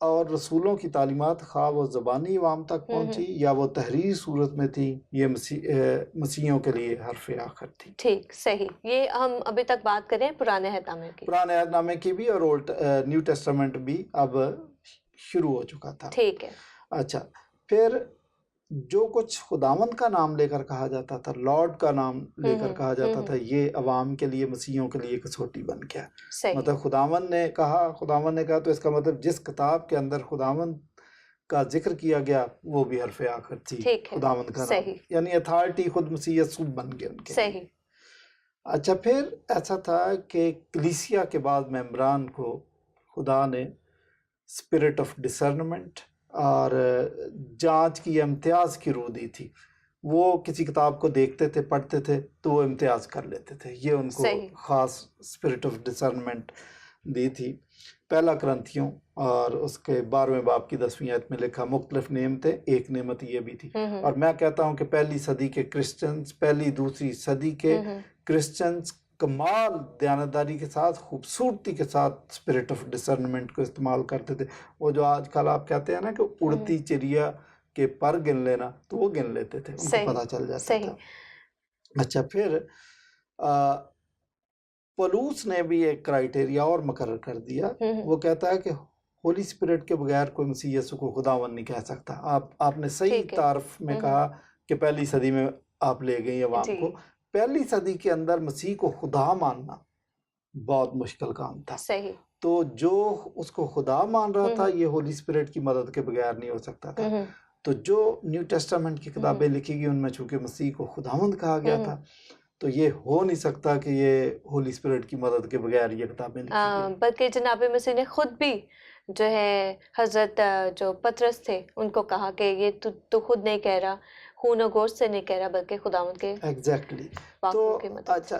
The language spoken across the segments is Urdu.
اور رسولوں کی تعلیمات خواہ وہ زبانی عوام تک پہنچی یا وہ تحریری صورت میں تھی، یہ مسیحیوں کے لیے حرف آخر تھی۔ ٹھیک، صحیح۔ یہ ہم ابھی تک بات کریں پرانے عہد نامے کی، پرانے عہد نامے کی بھی اور نیو ٹیسٹامنٹ بھی اب شروع ہو چکا تھا۔ ٹھیک ہے۔ اچھا، پھر جو کچھ خداوند کا نام لے کر کہا جاتا تھا، لارڈ کا نام لے کر کہا جاتا تھا، یہ عوام کے لیے، مسیحیوں کے لیے کسوٹی بن گیا۔ صحیح۔ مطلب خداوند نے کہا تو اس کا مطلب جس کتاب کے اندر خداوند کا ذکر کیا گیا وہ بھی حرف آخر تھی، خداوند کا نام، یعنی اتھارٹی خود مسیح یسوع بن گئے ان کے۔ صحیح۔ اچھا، پھر ایسا تھا کہ کلیسیا کے بعد ممبران کو خدا نے اسپرٹ آف ڈسرنمنٹ اور جانچ کی، امتیاز کی روح دی تھی۔ وہ کسی کتاب کو دیکھتے تھے، پڑھتے تھے تو وہ امتیاز کر لیتے تھے، یہ ان کو خاص اسپرٹ آف ڈسرنمنٹ دی تھی۔ پہلا کرنتھیوں اور اس کے 12ویں باب کی 10ویں آیت میں لکھا، مختلف نعمتیں، ایک نعمت یہ بھی تھی۔ اور میں کہتا ہوں کہ پہلی صدی کے کرسچنز، پہلی دوسری صدی کے کرسچنز کمال دیانتداری کے ساتھ، خوبصورتی کے ساتھ اسپرٹ آف ڈسرنمنٹ کو استعمال کرتے تھے۔ وہ جو آج کل آپ کہتے ہیں نا کہ اڑتی چڑیا کے پر گن لینا، تو وہ گن لیتے تھے، ان کو پتہ چل جاتا تھا۔ اچھا، پھر پولوس نے بھی ایک کرائیٹیریا اور مقرر کر دیا، وہ کہتا ہے کہ ہولی اسپرٹ کے بغیر کوئی مسیح یسوع کو خداوند نہیں کہہ سکتا۔ آپ نے صحیح تعارف میں کہا کہ پہلی صدی میں آپ لے گئی عوام کو۔ پہلی صدی کے اندر مسیح کو خدا ماننا بہت مشکل کام تھا۔ صحیح۔ تو جو اس کو خدا مان رہا تھا، یہ ہولی اسپرٹ کی مدد کے بغیر نہیں ہو سکتا تھا۔ تو جو نیو ٹیسٹامنٹ کی کتابیں لکھی گئی ان میں چونکہ مسیح کو خداوند کہا گیا تھا، تو یہ ہو نہیں سکتا کہ یہ ہولی اسپرٹ کی مدد کے بغیر یہ کتابیں لکھی گئی۔ بلکہ جناب مسیح نے خود بھی جو ہے حضرت جو پطرس تھے ان کو کہا کہ یہ تو خود نہیں کہہ رہا، خون و گوشت سے نہیں کہہ رہا، بلکہ خداوند کے ایگزیکٹلی۔ واقعوں کی مدد۔ اچھا،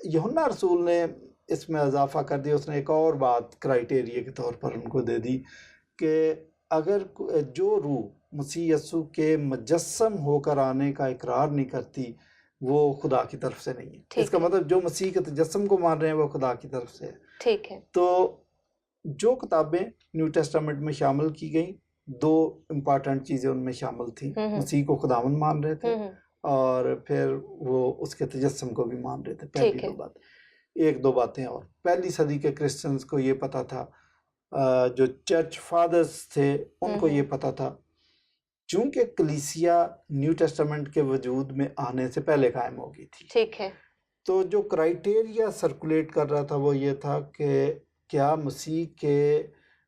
یوحنا رسول نے اس میں اضافہ کر دیا، اس نے ایک اور بات کرائیٹیریا کے طور پر ان کو دے دی کہ اگر جو روح مسیح یسوع کے مجسم ہو کر آنے کا اقرار نہیں کرتی، وہ خدا کی طرف سے نہیں ہے۔ اس کا مطلب جو مسیح کے تجسم کو مان رہے ہیں وہ خدا کی طرف سے ہے۔ ٹھیک ہے۔ تو جو کتابیں نیو ٹیسٹامنٹ میں شامل کی گئیں، دو امپارٹنٹ چیزیں ان میں شامل تھیں، مسیح کو خداوند مان رہے تھے اور پھر وہ اس کے تجسم کو بھی مان رہے تھے۔ پہلی دو بات، ایک دو باتیں اور۔ پہلی صدی کے کرسچنز کو یہ پتا تھا، جو چرچ فادرز تھے ان کو یہ پتا تھا، چونکہ کلیسیا نیو ٹیسٹامنٹ کے وجود میں آنے سے پہلے قائم ہو گئی تھی۔ ٹھیک ہے۔ تو جو کرائیٹیریا سرکولیٹ کر رہا تھا وہ یہ تھا کہ کیا مسیح کے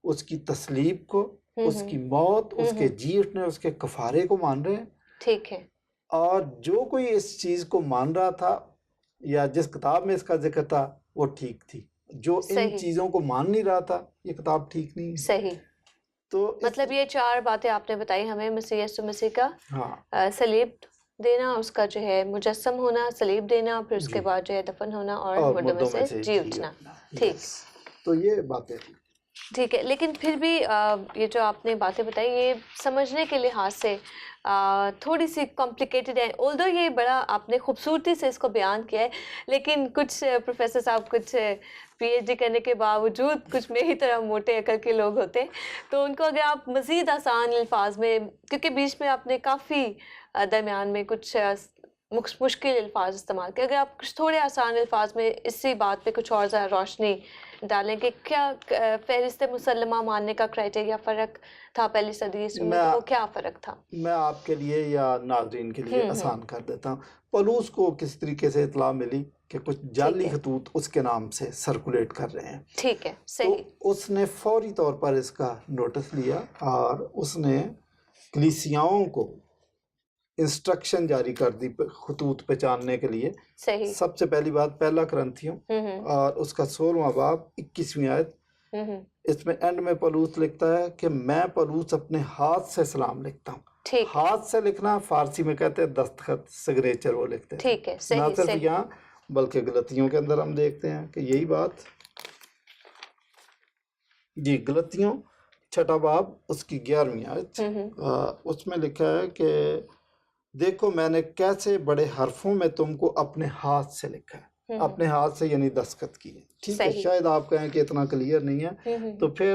اس کی تصلیب کو، اس کی موت، اس کے جی اٹھنے، اس کے کفارے کو مان رہے ہیں؟ ٹھیک ہے۔ اور جو کوئی اس چیز کو مان رہا تھا یا جس کتاب میں اس کا ذکر تھا وہ ٹھیک تھی، جو ان چیزوں کو مان نہیں رہا تھا یہ کتاب ٹھیک نہیں ہے۔ صحیح۔ تو مطلب یہ چار باتیں آپ نے بتائی ہمیں، مسیح یسوع مسیح کا صلیب دینا، اس کا جو ہے مجسم ہونا، صلیب دینا، پھر اس کے بعد جو ہے دفن ہونا اور مردوں میں سے جی اٹھنا۔ ٹھیک، تو یہ باتیں ٹھیک ہے۔ لیکن پھر بھی یہ جو آپ نے باتیں بتائی یہ سمجھنے کے لحاظ سے تھوڑی سی کمپلیکیٹڈ ہے، اولدو یہ بڑا آپ نے خوبصورتی سے اس کو بیان کیا ہے، لیکن کچھ پروفیسر صاحب کچھ پی ایچ ڈی کرنے کے باوجود کچھ میری طرح موٹے عقل کے لوگ ہوتے ہیں، تو ان کو اگر آپ مزید آسان الفاظ میں، کیونکہ بیچ میں آپ نے کافی درمیان میں کچھ مشکل الفاظ استعمال کیا، اگر آپ کچھ تھوڑے آسان الفاظ میں اسی بات پہ کچھ اور ذرا روشنی ڈالیں کہ کیا فہرست مسلمہ ماننے کا کرائیٹیریا فرق تھا پہلی صدی عیسوی میں، وہ کیا فرق تھا؟ میں آپ کے لیے یا ناظرین کے لیے آسان کر دیتا ہوں۔ پولوس کو کس طریقے سے اطلاع ملی کہ کچھ جعلی خطوط اس کے نام سے سرکولیٹ کر رہے ہیں، ٹھیک ہے، صحیح، تو اس نے فوری طور پر اس کا نوٹس لیا اور اس نے کلیسیاؤں کو انسٹرکشن جاری کر دی خطوط پہچاننے کے لیے۔ صحیح۔ سب سے پہلی بات پہلا کرنتھیوں اور اس کا 16واں باب 21ویں آیت، اس میں اینڈ میں پولوس لکھتا ہے کہ میں پولوس اپنے ہاتھ سے سلام لکھتا ہوں۔ ہاتھ سے لکھنا فارسی میں کہتے ہیں دستخط، سگریچر وہ لکھتے ہیں۔ ٹھیک ہے، صحیح، نہ صرف یہاں بلکہ غلطیوں کے اندر ہم دیکھتے ہیں کہ یہی بات، جی غلطیوں 6واں باب اس کی 11ویں آیت، اس میں لکھا ہے کہ دیکھو میں نے کیسے بڑے حرفوں میں تم کو اپنے ہاتھ سے لکھا ہے، اپنے ہاتھ سے یعنی دستخط کی ہے۔ ٹھیک ہے، شاید آپ کہیں کہ اتنا کلیئر نہیں ہے، تو پھر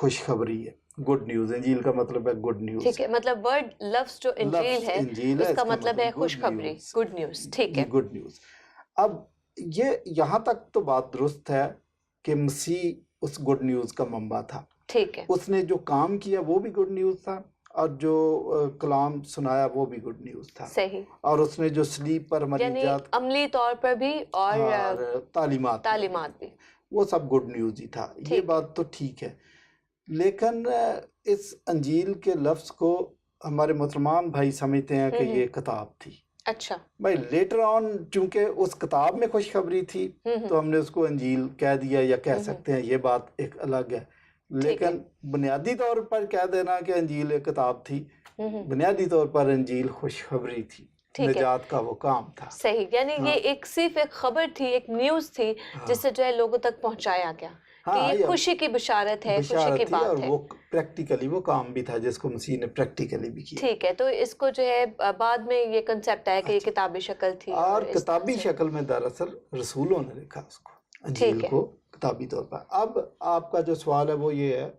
خوشخبری ہے، گڈ نیوز، انجیل کا مطلب ہے گڈ نیوز. ٹھیک ہے، مطلب ورڈ لفظ جو انجیل ہے انجیل ہے اس کا اس کا مطلب ہے مطلب خوشخبری، گڈ نیوز. ٹھیک ہے. Good news. اب یہ یہاں تک تو بات درست ہے کہ مسیح اس گڈ نیوز کا منبع تھا. ٹھیک ہے. اس نے جو کام کیا وہ بھی گڈ نیوز تھا، اور جو کلام سنایا وہ بھی گڈ نیوز تھا. صحیح. اور اس نے جو سلیب پر یعنی مریضات عملی طور پر بھی اور تعلیمات بھی، وہ سب گڈ نیوز ہی تھا. یہ بات تو ٹھیک ہے، لیکن اس انجیل کے لفظ کو ہمارے مسلمان بھائی سمجھتے ہیں کہ یہ کتاب تھی. اچھا بھائی لیٹر آن چونکہ اس کتاب میں خوشخبری تھی تو ہم نے اس کو انجیل کہہ دیا یا کہہ سکتے ہیں، یہ بات ایک الگ ہے. لیکن بنیادی طور پر کہہ دینا کہ انجیل ایک کتاب تھی، بنیادی طور پر انجیل خوشخبری تھی، نجات کا وہ کام تھا. صحیح. یعنی یہ صرف ایک خبر تھی، ایک نیوز تھی جس سے جو ہے لوگوں تک پہنچایا گیا کہ یہ خوشی کی بشارت ہے، خوشی کی بات ہے. اور وہ پریکٹیکلی وہ کام بھی تھا جس کو مسیح نے پریکٹیکلی بھی کیا. ٹھیک ہے. تو اس کو جو ہے بعد میں یہ کنسیپٹ آیا کہ یہ کتابی شکل تھی، اور کتابی شکل میں دراصل رسولوں نے لکھا اس کو، انجیل کو کتابی طور پر. اب آپ کا جو سوال ہے وہ یہ ہے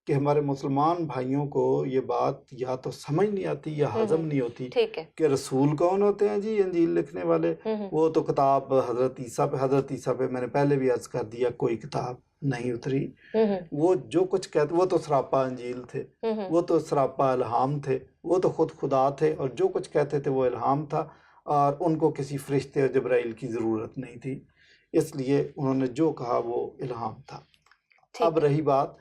کہ ہمارے مسلمان بھائیوں کو یہ بات یا تو سمجھ نہیں آتی یا ہضم نہیں ہوتی کہ رسول کون ہوتے ہیں. جی انجیل لکھنے والے، وہ تو کتاب حضرت عیسیٰ پہ میں نے پہلے بھی عرض کر دیا کوئی کتاب نہیں اتری. وہ جو کچھ کہتے وہ تو سراپا انجیل تھے، وہ تو سراپا الہام تھے، وہ تو خود خدا تھے، اور جو کچھ کہتے تھے وہ الہام تھا، اور ان کو کسی فرشتے اور جبرائیل کی ضرورت نہیں تھی، اس لیے انہوں نے جو کہا وہ الہام تھا. اب رہی بات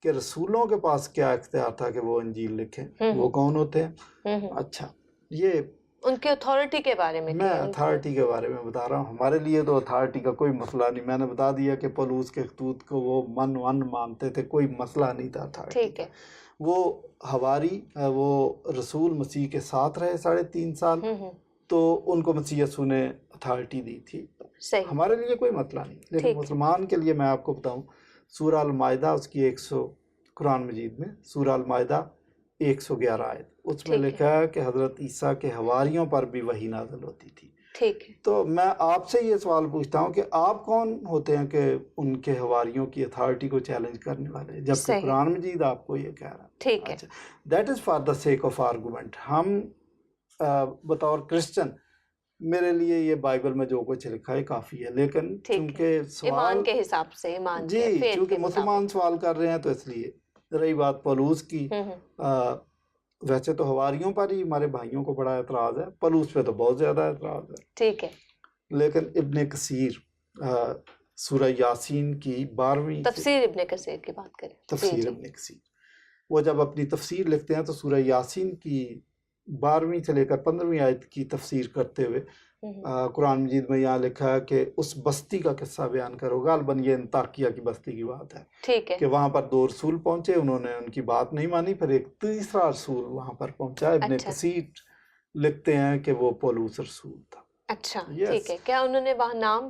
کہ رسولوں کے پاس کیا اختیار تھا کہ وہ انجیل لکھیں، وہ کون ہوتے ہیں؟ اچھا، یہ ان کی اتھارٹی کے بارے میں اتھارٹی کے بارے میں بتا رہا ہوں. ہمارے لیے تو اتھارٹی کا کوئی مسئلہ نہیں. میں نے بتا دیا کہ پولوس کے خطوط کو وہ من مانتے تھے، کوئی مسئلہ نہیں تھا اتھارٹی کا. وہ حواری، وہ رسول مسیح کے ساتھ رہے 3.5 سال، تو ان کو مسیح یسوع نے اتھارٹی دی تھی. ہمارے لیے کوئی مسئلہ نہیں. لیکن مسلمان کے لیے میں آپ کو بتاؤں، سورہ المائدہ اس کی 100 قرآن مجید میں سورہ المائدہ 111 آیت، اس میں لکھا ہے کہ حضرت عیسیٰ کے حواریوں پر بھی وحی نازل ہوتی تھی. تو میں آپ سے یہ سوال پوچھتا ہوں کہ آپ کون ہوتے ہیں کہ ان کے حواریوں کی اتھارٹی کو چیلنج کرنے والے، جبکہ قرآن مجید آپ کو یہ کہہ رہا ہے. ٹھیک ہے. That is for the sake of argument. ہم بطور کرسچن، میرے لیے یہ بائبل میں جو کچھ لکھا ہے کافی ہے، لیکن چونکہ ایمان کے حساب سے، چونکہ مسلمان سوال کر رہے ہیں تو اس لیے. رہی بات پولوس کی، ویسے تو حواریوں پر ہی ہمارے بھائیوں کو بڑا اعتراض ہے، پولوس پہ تو بہت زیادہ اعتراض ہے. ٹھیک ہے. لیکن ابن کثیر سورہ یاسین کی 12ویں تفسیر ابن کثیر کی بات کریں، تفسیر ابن کثیر، وہ جب اپنی تفسیر لکھتے ہیں تو سورہ یاسین کی 12ویں سے لے کر 15ویں آیت کی تفسیر کرتے ہوئے قرآن مجید میں یہاں لکھا ہے کہ اس بستی کا قصہ بیان کرو. غالباً یہ انطاکیہ کی بستی کی بات ہے کہ وہاں پر 2 رسول پہنچے، انہوں نے ان کی بات نہیں مانی، پھر ایک تیسرا رسول وہاں پر پہنچا. ابن کثیر لکھتے ہیں کہ وہ پولوس رسول تھا. اچھا ٹھیک ہے. کیا انہوں نے وہاں نام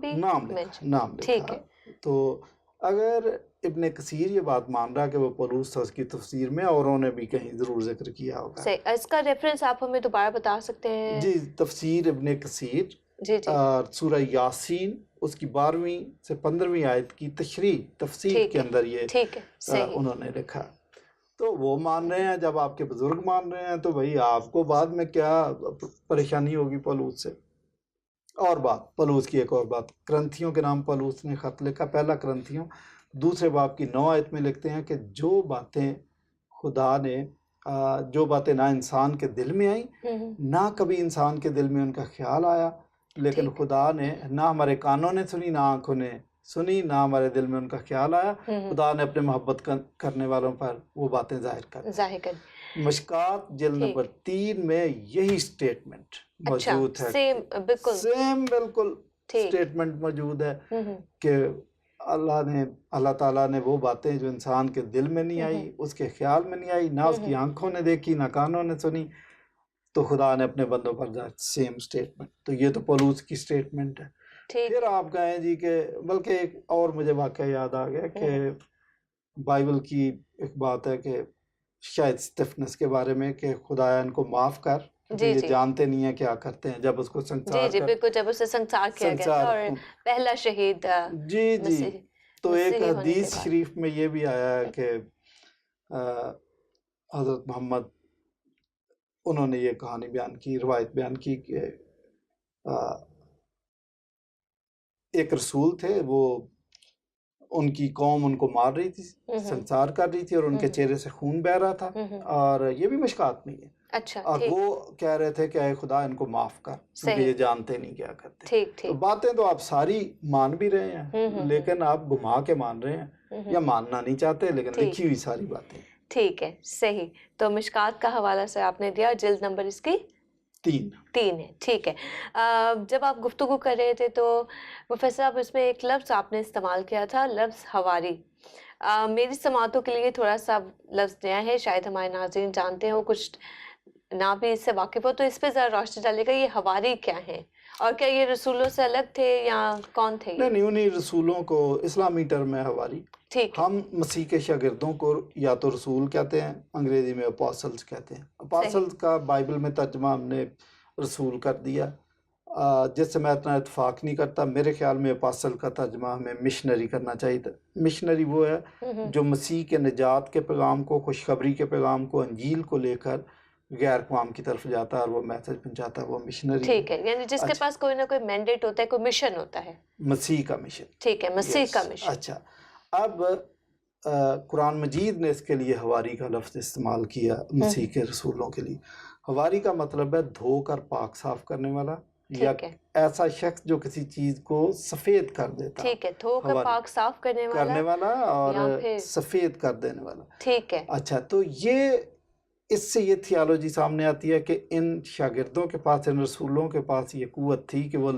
لکھا؟ تو اگر ابن کثیر یہ بات مان رہا کہ وہ پولوس تھا اس کی تفسیر میں، اوروں نے بھی کہیں ضرور ذکر کیا ہوگا. اس کا ریفرنس آپ ہمیں دوبارہ بتا سکتے ہیں؟ جی، تفسیر ابن کثیر سورہ یاسین اس کی 12ویں سے 15ویں آیت کی تفسیر کے اندر یہ انہوں نے لکھا. تو وہ مان رہے ہیں، جب آپ کے بزرگ مان رہے ہیں تو بھائی آپ کو بعد میں کیا پریشانی ہوگی پولوس سے. اور بات پولوس کی، ایک اور بات، کرنتھیوں کے نام پولوس نے خط لکھا، پہلا کرنتھیوں 2 باب کی 9 آیت میں لکھتے ہیں کہ جو باتیں خدا نے، جو باتیں نہ انسان کے دل میں آئیں، نہ کبھی انسان کے دل میں ان کا خیال آیا، لیکن خدا نے نہ ہمارے کانوں نے سنی، نہ آنکھوں نے سنی، نہ ہمارے دل میں ان کا خیال آیا، خدا نے اپنے محبت کرنے والوں پر وہ باتیں ظاہر کر. مشکات جلد نمبر 3 میں یہی سٹیٹمنٹ موجود ہے، سیم بالکل سٹیٹمنٹ موجود ہے کہ اللہ تعالیٰ نے وہ باتیں جو انسان کے دل میں نہیں آئی، اس کے خیال میں نہیں آئی، نہ اس کی آنکھوں نے دیکھی، نہ کانوں نے سنی، تو خدا نے اپنے بندوں پر سیم سٹیٹمنٹ. تو یہ تو پولوس کی سٹیٹمنٹ ہے. پھر آپ کہیں جی کہ، بلکہ ایک اور مجھے واقعہ یاد آ گیا کہ بائبل کی ایک بات ہے کہ شاید اسٹیفنس کے بارے میں کہ خدایا ان کو معاف کر، یہ جانتے نہیں ہیں کیا کرتے ہیں. جب اس کو جب اسے سنسار کیا گیا تھا اور پہلا شہید، جی تو ایک حدیث شریف میں یہ بھی آیا ہے کہ حضرت محمد انہوں نے یہ کہانی بیان کی، روایت بیان کی کہ ایک رسول تھے، وہ ان کی قوم ان کو مار رہی تھی، سنسار کر رہی تھی، اور ان کے چہرے سے خون بہہ رہا تھا، اور یہ بھی مشکات میں ہے۔ اچھا، اور وہ کہہ رہے تھے کہ اے خدا ان کو معاف کر، کیونکہ یہ جانتے نہیں کیا کرتے۔ تو باتیں تو آپ ساری مان بھی رہے ہیں، لیکن آپ گھما کے مان رہے ہیں یا ماننا نہیں چاہتے، لیکن لکھی ہوئی ساری باتیں۔ ٹھیک ہے، صحیح۔ تو مشکات کا حوالہ سے آپ نے دیا، جلد نمبر اس کی 3 ہے، ٹھیک ہے۔ جب آپ گفتگو کر رہے تھے تو پروفیسر صاحب اس میں ایک لفظ آپ نے استعمال کیا تھا، لفظ حواری۔ میری سماعتوں کے لیے تھوڑا سا لفظ نیا ہے، شاید ہمارے ناظرین جانتے ہو، کچھ نہ بھی اس سے واقف ہو، تو اس پہ ذرا روشنی ڈالے گا، یہ حواری کیا ہے، اور کیا یہ رسولوں سے الگ تھے یا کون تھے یہ؟ نہیں، انہیں رسولوں کو اسلامی ٹرم ہے حواری۔ ہم مسیح کے شاگردوں کو یا تو رسول کہتے ہیں، انگریزی میں اپوسلز کہتے ہیں۔ اپوسلز کا بائبل میں ترجمہ ہم نے رسول کر دیا، جس سے میں اتنا اتفاق نہیں کرتا۔ میرے خیال میں اپوسل کا ترجمہ ہمیں مشنری کرنا چاہیے تھا۔ مشنری وہ ہے جو مسیح کے نجات کے پیغام کو، خوشخبری کے پیغام کو، انجیل کو لے کر غیر اقوام کی طرف جاتا ہے اور وہ میسج پہنچاتا ہے، وہ مشنری۔ ٹھیک ہے، یعنی جس کے پاس کوئی نہ کوئی مینڈیٹ ہوتا ہے، کوئی مشن ہوتا ہے، مسیح کا مشن۔ ٹھیک ہے، مسیح کا مشن۔ اچھا، اب قرآن مجید نے اس کے لیے حواری کا لفظ استعمال کیا مسیح کے رسولوں کے لیے۔ حواری کا مطلب ہے دھو کر پاک صاف کرنے والا، یا ایسا شخص جو کسی چیز کو سفید کر دیتا۔ ٹھیک ہے، دھو کر پاک صاف کرنے والا اور سفید کر دینے والا۔ ٹھیک ہے، اچھا، تو اس سے یہ تھیالوجی سامنے آتی ہے کہ ان شاگردوں کے پاس، ان رسولوں کے پاس یہ قوت تھی کہ وہ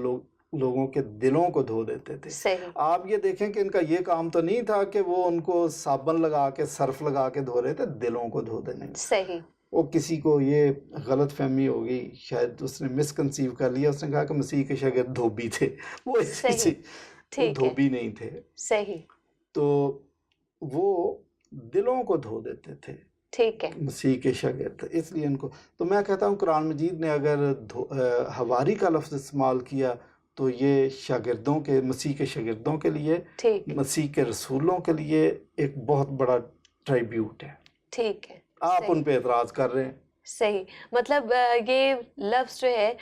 لوگوں کے دلوں کو دھو دیتے تھے۔ صحیح۔ آپ یہ دیکھیں کہ ان کا یہ کام تو نہیں تھا کہ وہ ان کو صابن لگا کے، صرف لگا کے دھو رہے تھے، دلوں کو دھو دینے میں۔ صحیح۔ وہ کسی کو یہ غلط فہمی ہوگی، شاید اس نے مس کنسیو کر لیا، اس نے کہا کہ مسیح کے شاگرد دھوبی تھے، وہ دھوبی نہیں تھے۔ صحیح۔ تو وہ دلوں کو دھو دیتے تھے، ٹھیک ہے، مسیح کے شاگرد، اس لیے ان کو۔ تو میں کہتا ہوں قرآن مجید نے اگر حواری کا لفظ استعمال کیا تو یہ شاگردوں کے، مسیح کے شاگردوں کے لیے، مسیح کے رسولوں کے لیے ایک بہت بڑا ٹریبیوٹ ہے۔ ٹھیک ہے، آپ ان پہ اعتراض کر رہے ہیں۔ صحیح، مطلب یہ لفظ جو ہے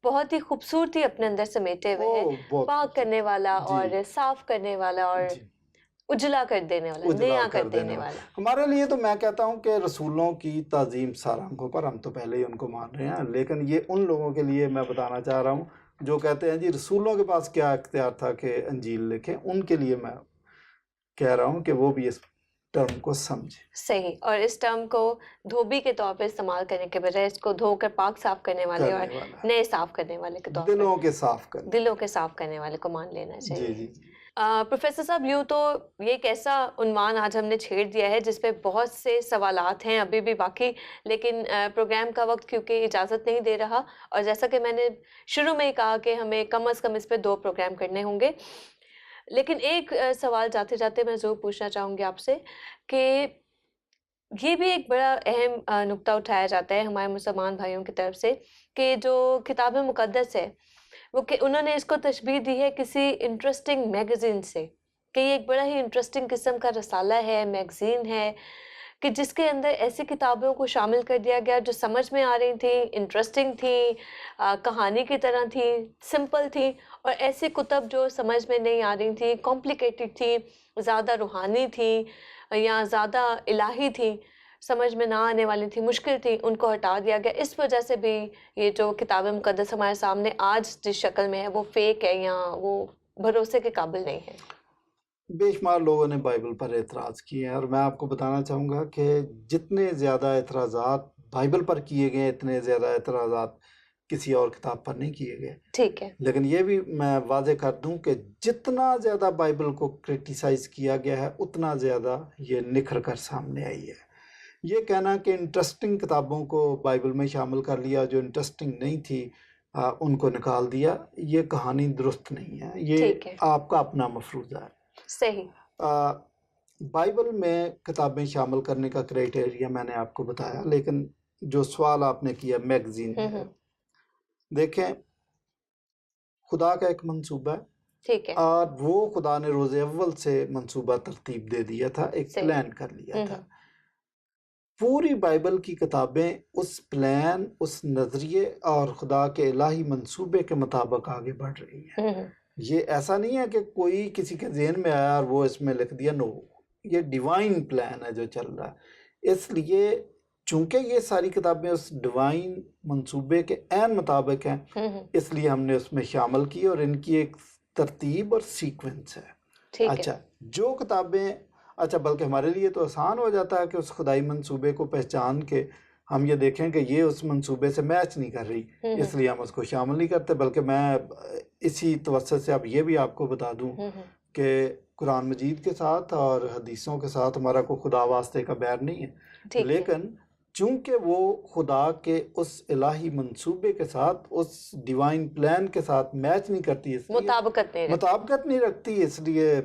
بہت ہی خوبصورتی اپنے اندر سمیٹے ہوئے ہے، پاک کرنے والا اور صاف کرنے والا اور اجلا کر دینے والا، نیا کر دینے والا۔ ہمارے لیے تو میں کہتا ہوں کہ رسولوں کی تعظیم سارنگوں پر، ہم تو پہلے ہی ان کو مان رہے ہیں، لیکن یہ ان لوگوں کے لیے میں بتانا چاہ رہا ہوں جو کہتے ہیں جی رسولوں کے پاس کیا اختیار تھا کہ انجیل لکھیں، ان کے لیے میں کہہ رہا ہوں کہ وہ بھی اس ٹرم کو سمجھے۔ صحیح، اور اس ٹرم کو دھوبی کے طور پہ استعمال کرنے کے بجائے اس کو دھو کر پاک صاف کرنے والے اور نئے صاف کرنے والے کے طور پر، دلوں کے صاف کرنے والے کو مان لینا چاہیے۔ پروفیسر صاحب، یوں تو یہ ایک ایسا عنوان آج ہم نے چھیڑ دیا ہے جس پہ بہت سے سوالات ہیں ابھی بھی باقی، لیکن پروگرام کا وقت کیونکہ اجازت نہیں دے رہا، اور جیسا کہ میں نے شروع میں ہی کہا کہ ہمیں کم از کم اس پہ 2 پروگرام کرنے ہوں گے، لیکن ایک سوال جاتے جاتے میں ضرور پوچھنا چاہوں گی آپ سے کہ یہ بھی ایک بڑا اہم نقطہ اٹھایا جاتا ہے ہمارے مسلمان بھائیوں کی طرف سے کہ جو کتاب مقدس ہے وہ کہ انہوں نے اس کو تشبیہ دی ہے کسی انٹرسٹنگ میگزین سے، کہ یہ ایک بڑا ہی انٹرسٹنگ قسم کا رسالہ ہے، میگزین ہے، کہ جس کے اندر ایسی کتابوں کو شامل کر دیا گیا جو سمجھ میں آ رہی تھیں، انٹرسٹنگ تھیں، کہانی کی طرح تھیں، سمپل تھیں، اور ایسی کتب جو سمجھ میں نہیں آ رہی تھیں، کمپلیکیٹڈ تھیں، زیادہ روحانی تھیں یا زیادہ الہی تھیں، سمجھ میں نہ آنے والی تھی، مشکل تھی، ان کو ہٹا دیا گیا۔ اس وجہ سے بھی یہ جو کتاب مقدس ہمارے سامنے آج جس شکل میں ہے وہ فیک ہے یا وہ بھروسے کے قابل نہیں ہے۔ بے شمار لوگوں نے بائبل پر اعتراض کیے ہیں، اور میں آپ کو بتانا چاہوں گا کہ جتنے زیادہ اعتراضات بائبل پر کیے گئے اتنے زیادہ اعتراضات کسی اور کتاب پر نہیں کیے گئے۔ ٹھیک ہے، لیکن یہ بھی میں واضح کر دوں کہ جتنا زیادہ بائبل کو کرٹیسائز کیا گیا ہے اتنا زیادہ یہ نکھر کر سامنے آئی ہے۔ یہ کہنا کہ انٹرسٹنگ کتابوں کو بائبل میں شامل کر لیا، جو انٹرسٹنگ نہیں تھی ان کو نکال دیا، یہ کہانی درست نہیں ہے، یہ آپ کا اپنا مفروضہ ہے۔ صحیح۔ بائبل میں کتابیں شامل کرنے کا کرائٹیریا میں نے آپ کو بتایا، لیکن جو سوال آپ نے کیا میگزین ہے، دیکھیں خدا کا ایک منصوبہ ہے ٹھیک ہے. اور وہ خدا نے روز اول سے منصوبہ ترتیب دے دیا تھا، ایک صحیح. پلان کر لیا تھا. پوری بائبل کی کتابیں اس پلان، اس نظریے اور خدا کے الہی منصوبے کے مطابق آگے بڑھ رہی ہیں. یہ ایسا نہیں ہے کہ کوئی کسی کے ذہن میں آیا اور وہ اس میں لکھ دیا. نو، یہ ڈیوائن پلان ہے جو چل رہا ہے. اس لیے چونکہ یہ ساری کتابیں اس ڈیوائن منصوبے کے عین مطابق ہیں، اس لیے ہم نے اس میں شامل کی اور ان کی ایک ترتیب اور سیکوینس ہے. ٹھیک ہے. اچھا، جو کتابیں بلکہ ہمارے لیے تو آسان ہو جاتا ہے کہ اس خدائی منصوبے کو پہچان کے ہم یہ دیکھیں کہ یہ اس منصوبے سے میچ نہیں کر رہی، اس لیے ہم اس کو شامل نہیں کرتے. بلکہ میں اسی توسط سے اب یہ بھی آپ کو بتا دوں کہ قرآن مجید کے ساتھ اور حدیثوں کے ساتھ ہمارا کوئی خدا واسطے کا بیر نہیں ہے، لیکن چونکہ وہ خدا کے اس الہی منصوبے کے ساتھ، اس ڈیوائن پلان کے ساتھ میچ نہیں کرتی، اس لیے مطابقت نہیں رکھتی، اس لیے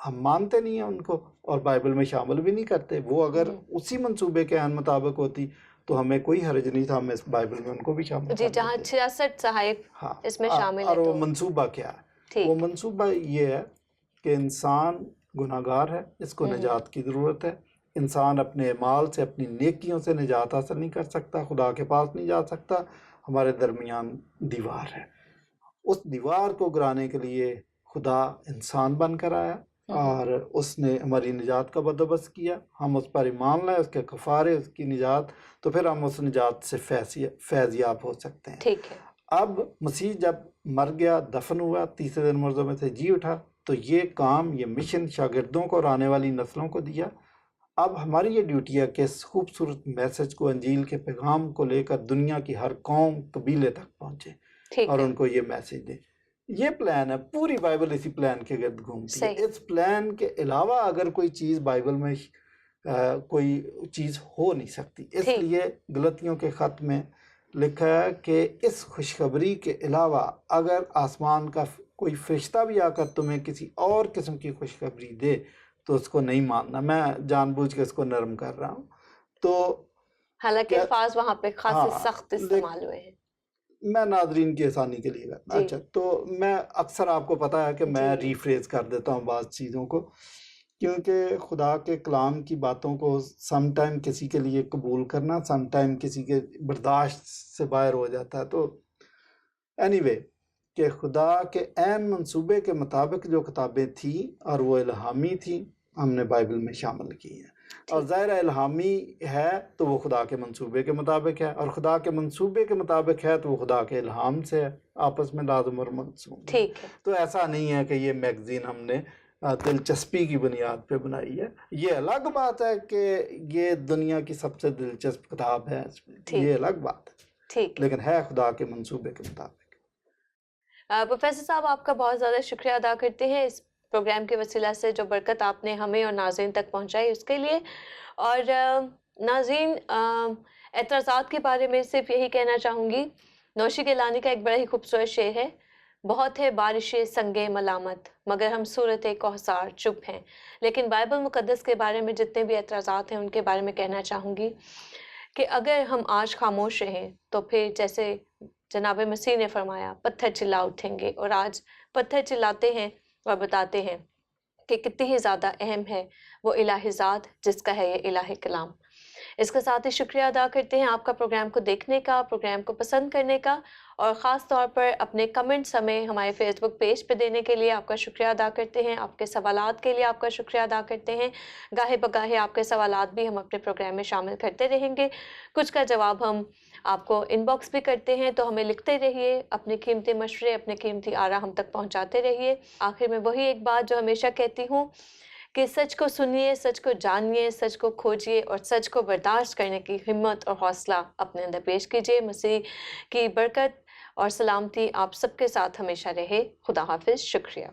ہم مانتے نہیں ہیں ان کو اور بائبل میں شامل بھی نہیں کرتے. وہ اگر اسی منصوبے کے عین مطابق ہوتی تو ہمیں کوئی حرج نہیں تھا، ہم اس بائبل میں ان کو بھی شامل جی، جہاں 66 صحائف اس میں شامل ہیں. اور وہ منصوبہ کیا ہے؟ وہ منصوبہ یہ ہے کہ انسان گناہ گار ہے، اس کو نجات کی ضرورت ہے. انسان اپنے اعمال سے، اپنی نیکیوں سے نجات حاصل نہیں کر سکتا، خدا کے پاس نہیں جا سکتا. ہمارے درمیان دیوار ہے. اس دیوار کو گرانے کے لیے خدا انسان بن کر آیا اور اس نے ہماری نجات کا بندوبست کیا. ہم اس پر ایمان لائے، اس کے کفارے، اس کی نجات، تو پھر ہم اس نجات سے فیض یاب ہو سکتے ہیں. ٹھیک ہے. اب مسیح جب مر گیا، دفن ہوا، تیسرے دن مردوں میں سے جی اٹھا، تو یہ کام، یہ مشن شاگردوں کو اور آنے والی نسلوں کو دیا. اب ہماری یہ ڈیوٹی ہے کہ اس خوبصورت میسج کو، انجیل کے پیغام کو لے کر دنیا کی ہر قوم، قبیلے تک پہنچے اور ان کو یہ میسج دیں. یہ پلان ہے، پوری بائبل اسی پلان کے گرد گھومتی ہے. اس پلان کے علاوہ اگر کوئی چیز بائبل میں کوئی چیز ہو نہیں سکتی. اس لیے غلطیوں کے خط میں لکھا ہے کہ اس خوشخبری کے علاوہ اگر آسمان کا کوئی فرشتہ بھی آ کر تمہیں کسی اور قسم کی خوشخبری دے تو اس کو نہیں ماننا. میں جان بوجھ کے اس کو نرم کر رہا ہوں. تو حالانکہ الفاظ وہاں پہ خاص سخت استعمال ہوئے ہیں. میں ناظرین کی آسانی کے لیے کرنا. اچھا، تو میں اکثر، آپ کو پتا ہے کہ میں ریفریز کر دیتا ہوں بعض چیزوں کو، کیونکہ خدا کے کلام کی باتوں کو سم ٹائم کسی کے لیے قبول کرنا، سم ٹائم کسی کے برداشت سے باہر ہو جاتا ہے. تو اینی وے، کہ خدا کے عین منصوبے کے مطابق جو کتابیں تھیں اور وہ الہامی تھیں، ہم نے بائبل میں شامل کی ہیں. اور ظاہر الہامی ہے تو وہ خدا کے منصوبے کے مطابق ہے، اور خدا کے منصوبے کے مطابق ہے تو وہ خدا کے الہام سے ہے، آپس میں لازم اور منسوب. تو ایسا نہیں ہے کہ یہ میگزین ہم نے دلچسپی کی بنیاد پہ بنائی ہے. یہ الگ بات ہے کہ یہ دنیا کی سب سے دلچسپ کتاب ہے، یہ الگ بات ہے، لیکن ہے خدا کے منصوبے کے مطابق. پروفیسر صاحب، آپ کا بہت زیادہ شکریہ ادا کرتے ہیں اس پروگرام کے وسیلہ سے جو برکت آپ نے ہمیں اور ناظرین تک پہنچائی اس کے لیے. اور ناظرین، اعتراضات کے بارے میں صرف یہی کہنا چاہوں گی، نوشی گیلانی کا ایک بڑا ہی خوبصورت شعر ہے: بہت ہے بارشیں سنگے ملامت مگر ہم صورت کوثر چپ ہیں. لیکن بائبل مقدس کے بارے میں جتنے بھی اعتراضات ہیں ان کے بارے میں کہنا چاہوں گی کہ اگر ہم آج خاموش رہیں تو پھر جیسے جناب مسیح نے فرمایا پتھر چلا اٹھیں گے، اور آج پتھر چلاتے ہیں اور بتاتے ہیں کہ کتنی ہی زیادہ اہم ہے وہ الہی ذات جس کا ہے یہ الہی کلام. اس کے ساتھ ہی شکریہ ادا کرتے ہیں آپ کا پروگرام کو دیکھنے کا، پروگرام کو پسند کرنے کا، اور خاص طور پر اپنے کمنٹس ہمیں ہمارے فیس بک پیج پہ دینے کے لیے آپ کا شکریہ ادا کرتے ہیں. آپ کے سوالات کے لیے آپ کا شکریہ ادا کرتے ہیں. گاہے بگاہے آپ کے سوالات بھی ہم اپنے پروگرام میں شامل کرتے رہیں گے. کچھ کا جواب ہم آپ کو ان باکس بھی کرتے ہیں، تو ہمیں لکھتے رہیے، اپنے قیمتی مشورے، اپنے قیمتی آراء ہم تک پہنچاتے رہیے. آخر میں وہی ایک بات جو ہمیشہ کہتی ہوں کہ سچ کو سنیے، سچ کو جانیے، سچ کو کھوجیے اور سچ کو برداشت کرنے کی ہمت اور حوصلہ اپنے اندر پیش کیجیے. مسیح کی برکت اور سلامتی آپ سب کے ساتھ ہمیشہ رہے. خدا حافظ. شکریہ.